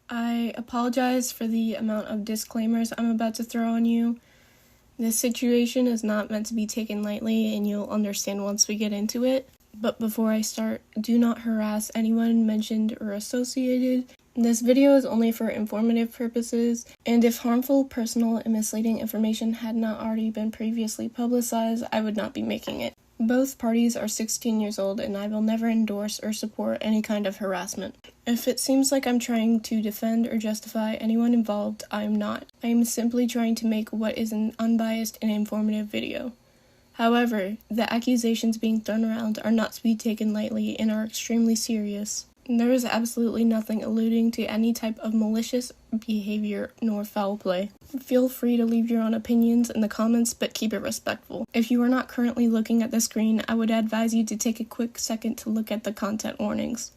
I apologize for the amount of disclaimers I'm about to throw on you. This situation is not meant to be taken lightly, and you'll understand once we get into it. But before I start, do not harass anyone mentioned or associated. This video is only for informative purposes, and if harmful, personal, and misleading information had not already been previously publicized, I would not be making it. Both parties are 16 years old, and I will never endorse or support any kind of harassment. If it seems like I'm trying to defend or justify anyone involved, I am not. I am simply trying to make what is an unbiased and informative video. However, the accusations being thrown around are not to be taken lightly and are extremely serious. There is absolutely nothing alluding to any type of malicious behavior nor foul play. Feel free to leave your own opinions in the comments, but keep it respectful. If you are not currently looking at the screen, I would advise you to take a quick second to look at the content warnings.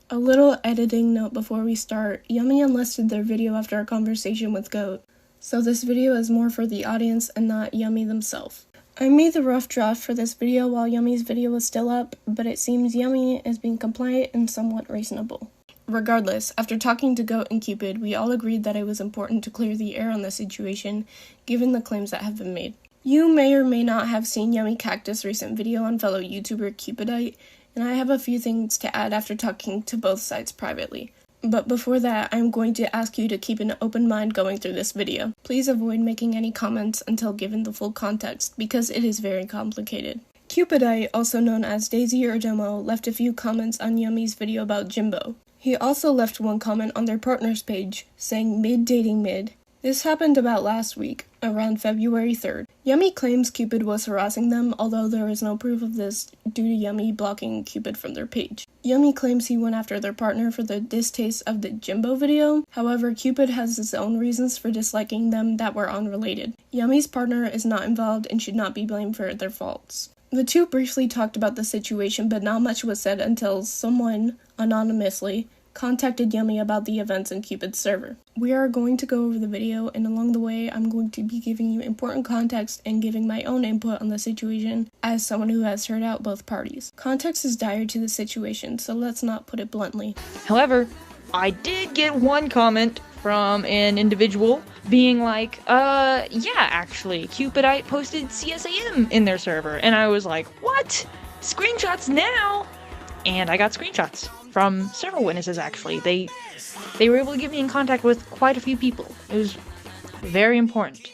A little editing note before we start. Yummy unlisted their video after our conversation with Goat, so this video is more for the audience and not Yummy themselves. I made the rough draft for this video while Yummy's video was still up, but it seems Yummy is being compliant and somewhat reasonable. Regardless, after talking to Goat and Cupid, we all agreed that it was important to clear the air on the situation, given the claims that have been made. You may or may not have seen Yummicactus'S recent video on fellow YouTuber Cupidite, and I have a few things to add after talking to both sides privately. But before that, I'm going to ask you to keep an open mind going through this video. Please avoid making any comments until given the full context, because it is very complicated. Cupidite, also known as Daisy or Domo, left a few comments on Yummy's video about Jimbo. He also left one comment on their partners page, saying mid dating mid. This happened about last week, around February 3rd. Yummy claims Cupid was harassing them, although there is no proof of this due to Yummy blocking Cupid from their page. Yummy claims he went after their partner for the distaste of the Jimbo video. However, Cupid has his own reasons for disliking them that were unrelated. Yummy's partner is not involved and should not be blamed for their faults. The two briefly talked about the situation, but not much was said until someone, anonymously, contacted Yummy about the events in Cupid's server. We are going to go over the video, and along the way, I'm going to be giving you important context and giving my own input on the situation as someone who has heard out both parties. Context is dire to the situation, so let's not put it bluntly. However, I did get one comment from an individual being like, yeah, actually, Cupidite posted CSAM in their server, and I was like, what? Screenshots now? And I got screenshots from several witnesses, actually. They were able to get me in contact with quite a few people. It was very important.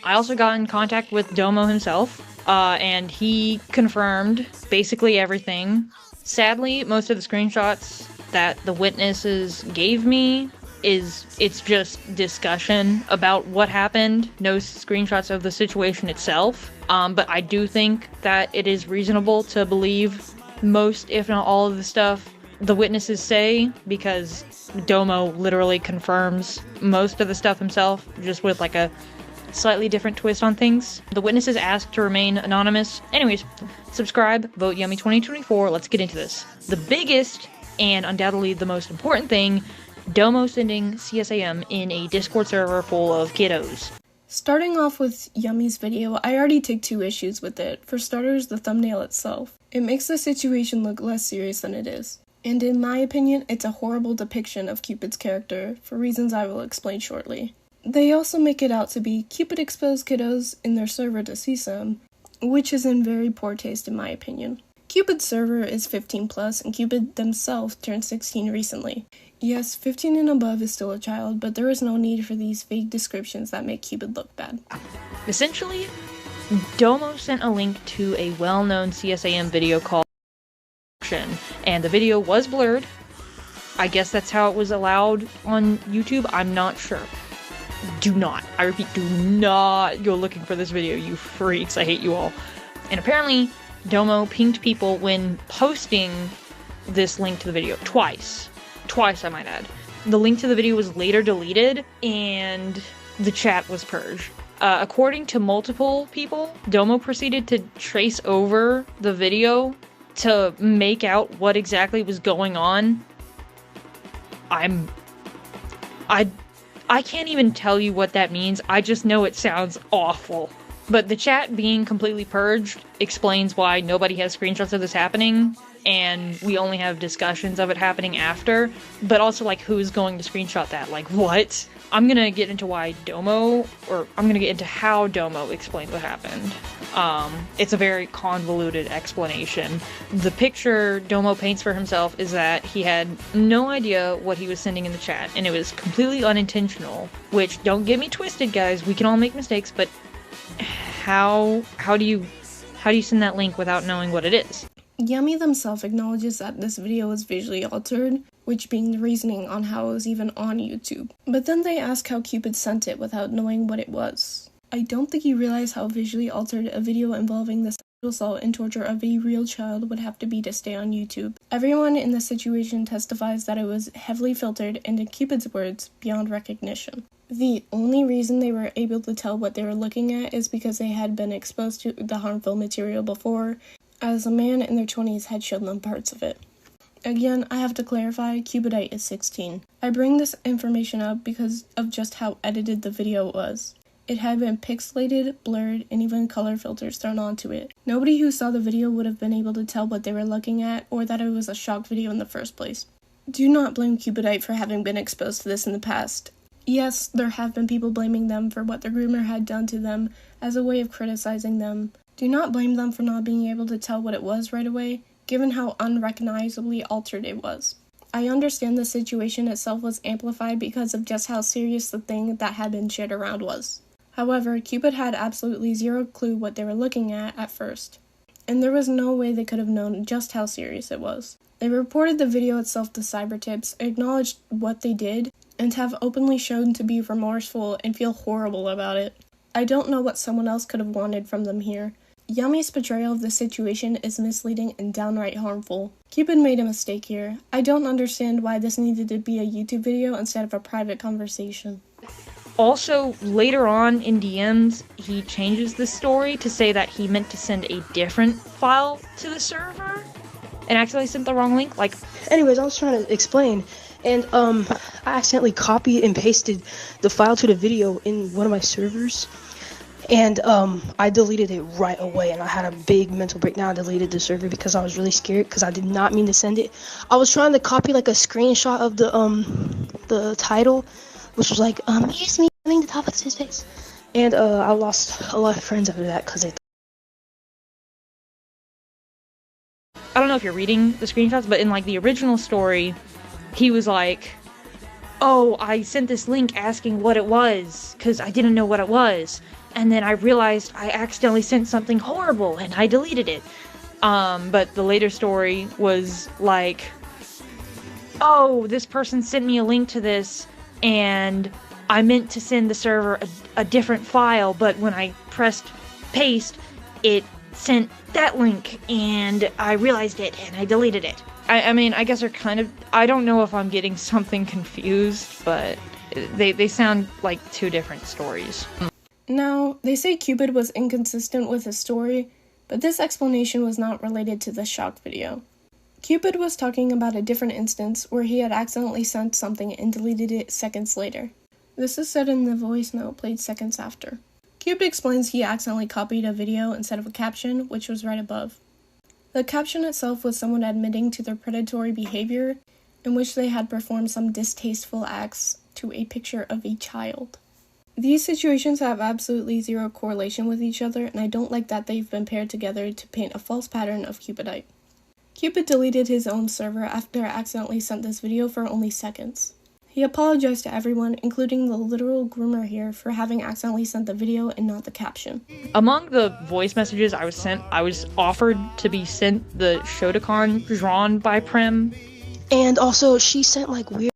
I also got in contact with Domo himself, and he confirmed basically everything. Sadly, most of the screenshots that the witnesses gave me it's just discussion about what happened, no screenshots of the situation itself. But I do think that it is reasonable to believe most, if not all, of the stuff the witnesses say, because Domo literally confirms most of the stuff himself, just with like a slightly different twist on things. The witnesses asked to remain anonymous. Anyways, subscribe, vote Yummy 2024, let's get into this. The biggest, and undoubtedly the most important thing, Domo sending CSAM in a Discord server full of kiddos. Starting off with Yummy's video, I already take two issues with it. For starters, the thumbnail itself. It makes the situation look less serious than it is. And in my opinion, it's a horrible depiction of Cupid's character, for reasons I will explain shortly. They also make it out to be Cupid exposed kiddos in their server to CSAM, which is in very poor taste in my opinion. Cupid's server is 15 plus, and Cupid themselves turned 16 recently. Yes, 15 and above is still a child, but there is no need for these fake descriptions that make Cupid look bad. Essentially, Domo sent a link to a well-known CSAM video called and the video was blurred. I guess that's how it was allowed on YouTube. I'm not sure. Do not, I repeat, do not go looking for this video, you freaks. I hate you all. And apparently, Domo pinged people when posting this link to the video. Twice, I might add. The link to the video was later deleted, and the chat was purged. According to multiple people, Domo proceeded to trace over the video to make out what exactly was going on. I can't even tell you what that means. I just know it sounds awful. But the chat being completely purged explains why nobody has screenshots of this happening. and we only have discussions of it happening after, but also, like, who's going to screenshot that? Like, what? I'm gonna get into how Domo explained what happened. It's a very convoluted explanation. The picture Domo paints for himself is that he had no idea what he was sending in the chat, and it was completely unintentional, which, don't get me twisted, guys, we can all make mistakes, but how do you send that link without knowing what it is? Yummy themselves acknowledges that this video was visually altered, which being the reasoning on how it was even on YouTube. But then they ask how Cupid sent it without knowing what it was. I don't think you realize how visually altered a video involving the sexual assault and torture of a real child would have to be to stay on YouTube. Everyone in the situation testifies that it was heavily filtered and, in Cupid's words, beyond recognition. The only reason they were able to tell what they were looking at is because they had been exposed to the harmful material before, as a man in their 20s had shown them parts of it. Again, I have to clarify, Cupidite is 16. I bring this information up because of just how edited the video was. It had been pixelated, blurred, and even color filters thrown onto it. Nobody who saw the video would have been able to tell what they were looking at or that it was a shock video in the first place. Do not blame Cupidite for having been exposed to this in the past. Yes, there have been people blaming them for what their groomer had done to them as a way of criticizing them. Do not blame them for not being able to tell what it was right away, given how unrecognizably altered it was. I understand the situation itself was amplified because of just how serious the thing that had been shared around was. However, Cupid had absolutely zero clue what they were looking at first, and there was no way they could have known just how serious it was. They reported the video itself to CyberTips, acknowledged what they did, and have openly shown to be remorseful and feel horrible about it. I don't know what someone else could have wanted from them here. Yummy's portrayal of the situation is misleading and downright harmful. Cupid made a mistake here. I don't understand why this needed to be a YouTube video instead of a private conversation. Also, later on in DMs, he changes the story to say that he meant to send a different file to the server and accidentally sent the wrong link. Anyways, I was trying to explain, and I accidentally copied and pasted the file to the video in one of my servers. And I deleted it right away, and I had a big mental breakdown. I deleted the server because I was really scared because I did not mean to send it. I was trying to copy like a screenshot of the title, which was like here's me having the top of his face, and I lost a lot of friends after that because they. I don't know if you're reading the screenshots, but in like the original story, he was like, "Oh, I sent this link asking what it was because I didn't know what it was." And then I realized I accidentally sent something horrible and I deleted it. But the later story was like, oh, this person sent me a link to this and I meant to send the server a different file, but when I pressed paste, it sent that link and I realized it and I deleted it. I mean, I guess they're kind of, I don't know if I'm getting something confused, but they sound like two different stories. Now, they say Cupid was inconsistent with his story, but this explanation was not related to the shock video. Cupid was talking about a different instance where he had accidentally sent something and deleted it seconds later. This is said in the voice note played seconds after. Cupid explains he accidentally copied a video instead of a caption, which was right above. The caption itself was someone admitting to their predatory behavior, in which they had performed some distasteful acts to a picture of a child. These situations have absolutely zero correlation with each other, and I don't like that they've been paired together to paint a false pattern of Cupidite. Cupid deleted his own server after accidentally sent this video for only seconds. He apologized to everyone, including the literal groomer here, for having accidentally sent the video and not the caption. Among the voice messages I was sent, I was offered to be sent the Shotokan drawn by Prem. And also, she sent like weird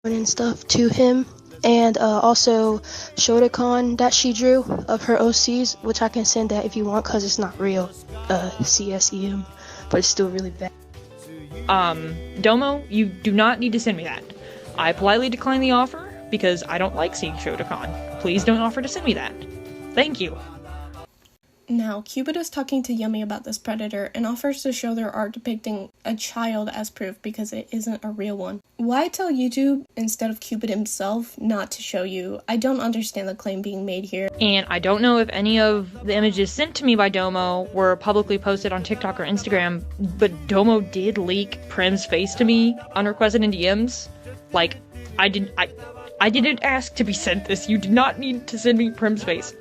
and stuff to him. And also Shotokan that she drew of her OCs, which I can send that if you want because it's not real CSAM, but it's still really bad. Domo, you do not need to send me that. I politely decline the offer because I don't like seeing Shotokan. Please don't offer to send me that. Thank you. Now, Cupid is talking to Yummy about this predator and offers to show their art depicting a child as proof because it isn't a real one. Why tell YouTube instead of Cupid himself not to show you? I don't understand the claim being made here. And I don't know if any of the images sent to me by Domo were publicly posted on TikTok or Instagram, but Domo did leak Prim's face to me unrequested in DMs. Like, I didn't ask to be sent this. You did not need to send me Prim's face.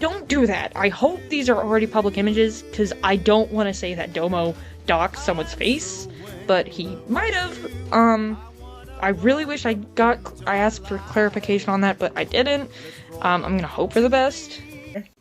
Don't do that. I hope these are already public images, because I don't want to say that Domo doxed someone's face, but he might have. I really wish I asked for clarification on that, but I didn't. I'm gonna hope for the best.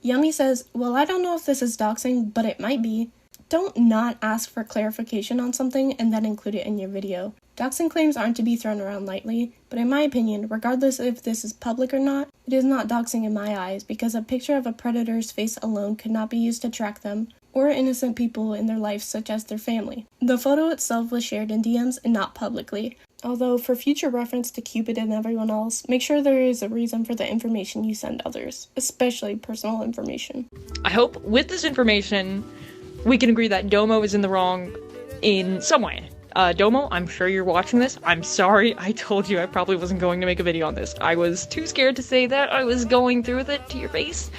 Yummy says, well, I don't know if this is doxing, but it might be. Don't not ask for clarification on something and then include it in your video. Doxing claims aren't to be thrown around lightly, but in my opinion, regardless if this is public or not, it is not doxing in my eyes because a picture of a predator's face alone could not be used to track them, or innocent people in their life such as their family. The photo itself was shared in DMs and not publicly. Although, for future reference to Cupid and everyone else, make sure there is a reason for the information you send others, especially personal information. I hope with this information, we can agree that Domo is in the wrong in some way. Domo, I'm sure you're watching this. I'm sorry, I told you I probably wasn't going to make a video on this. I was too scared to say that. I was going through with it to your face.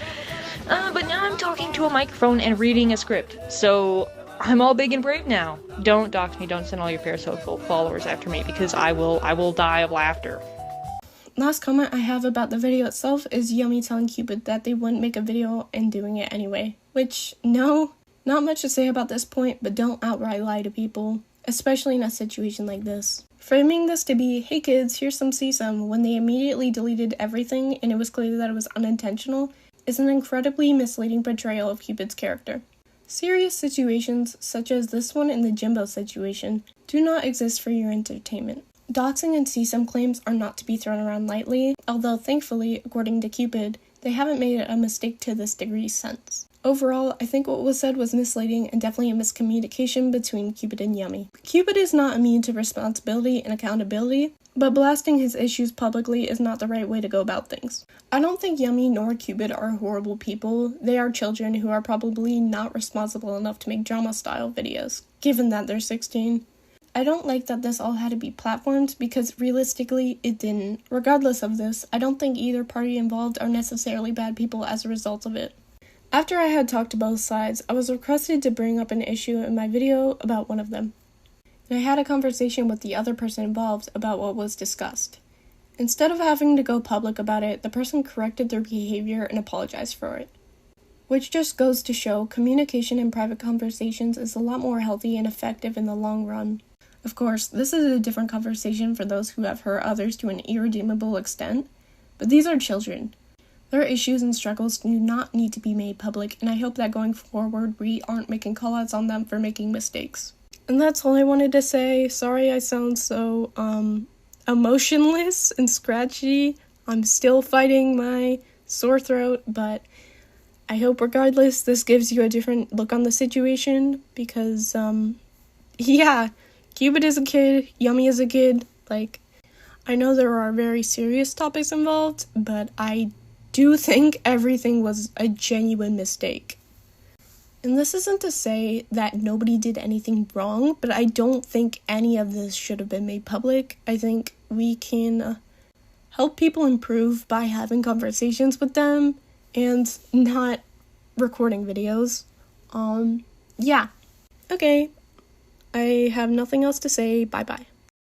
But now I'm talking to a microphone and reading a script, so I'm all big and brave now. Don't dox me, don't send all your parasocial followers after me, because I will die of laughter. Last comment I have about the video itself is Yummy telling Cupid that they wouldn't make a video and doing it anyway. Which, no, not much to say about this point, but don't outright lie to people, especially in a situation like this. Framing this to be, hey kids, here's some CSAM, when they immediately deleted everything and it was clear that it was unintentional, is an incredibly misleading portrayal of Cupid's character. Serious situations, such as this one in the Jimbo situation, do not exist for your entertainment. Doxing and CSAM claims are not to be thrown around lightly, although thankfully, according to Cupid, they haven't made a mistake to this degree since. Overall, I think what was said was misleading and definitely a miscommunication between Cupid and Yummy. Cupid is not immune to responsibility and accountability, but blasting his issues publicly is not the right way to go about things. I don't think Yummy nor Cupid are horrible people. They are children who are probably not responsible enough to make drama-style videos, given that they're 16. I don't like that this all had to be platformed because realistically, it didn't. Regardless of this, I don't think either party involved are necessarily bad people as a result of it. After I had talked to both sides, I was requested to bring up an issue in my video about one of them. And I had a conversation with the other person involved about what was discussed. Instead of having to go public about it, the person corrected their behavior and apologized for it. Which just goes to show communication in private conversations is a lot more healthy and effective in the long run. Of course, this is a different conversation for those who have hurt others to an irredeemable extent, but these are children. Their issues and struggles do not need to be made public, and I hope that going forward we aren't making callouts on them for making mistakes. And that's all I wanted to say. Sorry I sound so, emotionless and scratchy. I'm still fighting my sore throat, but I hope regardless this gives you a different look on the situation, because, yeah, Cupid is a kid, Yummy is a kid. Like, I know there are very serious topics involved, but I do think everything was a genuine mistake. And this isn't to say that nobody did anything wrong, but I don't think any of this should have been made public. I think we can help people improve by having conversations with them and not recording videos. Yeah. Okay. I have nothing else to say. Bye-bye.